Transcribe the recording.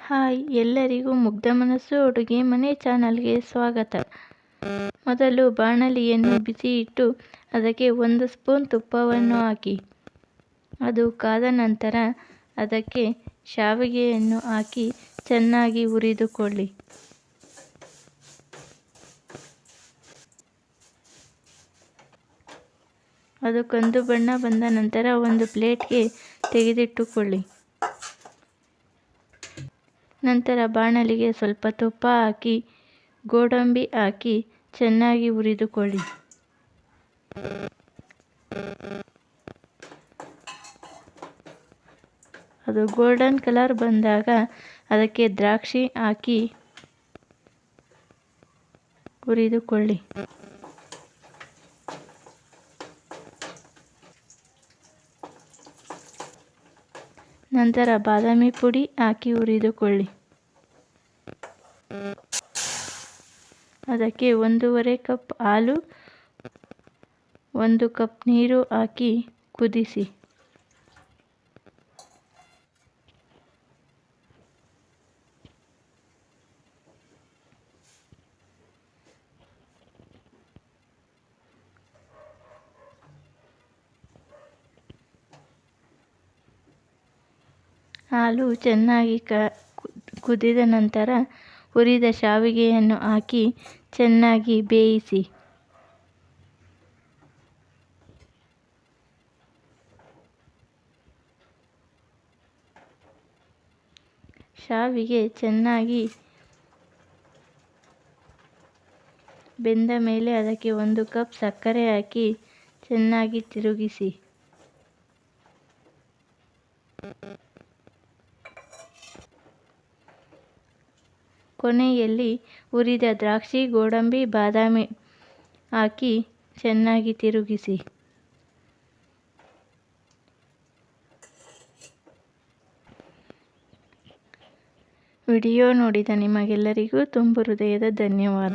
Hi ಎಲ್ಲರಿಗೂ ಮುಗ್ಧ ಮನಸ್ಸು ಅಡುಗೆ ಮನೆ ಚಾನಲ್ಗೆ ಸ್ವಾಗತ. ಮೊದಲು ಬಾಣಲಿಯನ್ನು ಬಿಸಿ ಇಟ್ಟು ಅದಕ್ಕೆ 1 ಸ್ಪೂನ್ ತುಪ್ಪವನ್ನು ಹಾಕಿ ಅದು ಕಾದ ನಂತರ ಅದಕ್ಕೆ ಶಾವಿಗೆಯನ್ನು ಹಾಕಿ ಚೆನ್ನಾಗಿ ಹುರಿದುಕೊಳ್ಳಿ. ಅದು ಕಂದು ಬಣ್ಣ ಬಂದ ನಂತರ ಒಂದು ಪ್ಲೇಟ್ಗೆ ತೆಗೆದಿಟ್ಟುಕೊಳ್ಳಿ. ನಂತರ ಬಾಣಲಿಗೆ ಸ್ವಲ್ಪ ತುಪ್ಪ ಹಾಕಿ ಗೋಡಂಬಿ ಹಾಕಿ ಚೆನ್ನಾಗಿ ಹುರಿದುಕೊಳ್ಳಿ. ಅದು ಗೋಲ್ಡನ್ ಕಲರ್ ಬಂದಾಗ ಅದಕ್ಕೆ ದ್ರಾಕ್ಷಿ ಹಾಕಿ ಹುರಿದುಕೊಳ್ಳಿ. ನಂತರ ಬಾದಾಮಿ ಪುಡಿ ಹಾಕಿ ಹುರಿದುಕೊಳ್ಳಿ. ಅದಕ್ಕೆ 1.5 ಕಪ್ ಹಾಲು 1 ಕಪ್ ನೀರು ಹಾಕಿ ಕುದಿಸಿ. ಹಾಲು ಚೆನ್ನಾಗಿ ಕುದಿದ ನಂತರ ಹುರಿದ ಶಾವಿಗೆಯನ್ನು ಹಾಕಿ ಚೆನ್ನಾಗಿ ಬೇಯಿಸಿ. ಶಾವಿಗೆ ಚೆನ್ನಾಗಿ ಬೆಂದ ಮೇಲೆ ಅದಕ್ಕೆ 1 ಕಪ್ ಸಕ್ಕರೆ ಹಾಕಿ ಚೆನ್ನಾಗಿ ತಿರುಗಿಸಿ. ಕೊನೆಯಲ್ಲಿ ಹುರಿದ ದ್ರಾಕ್ಷಿ ಗೋಡಂಬಿ ಬಾದಾಮಿ ಹಾಕಿ ಚೆನ್ನಾಗಿ ತಿರುಗಿಸಿ. ವಿಡಿಯೋ ನೋಡಿದ ನಿಮಗೆಲ್ಲರಿಗೂ ತುಂಬು ಹೃದಯದ ಧನ್ಯವಾದ.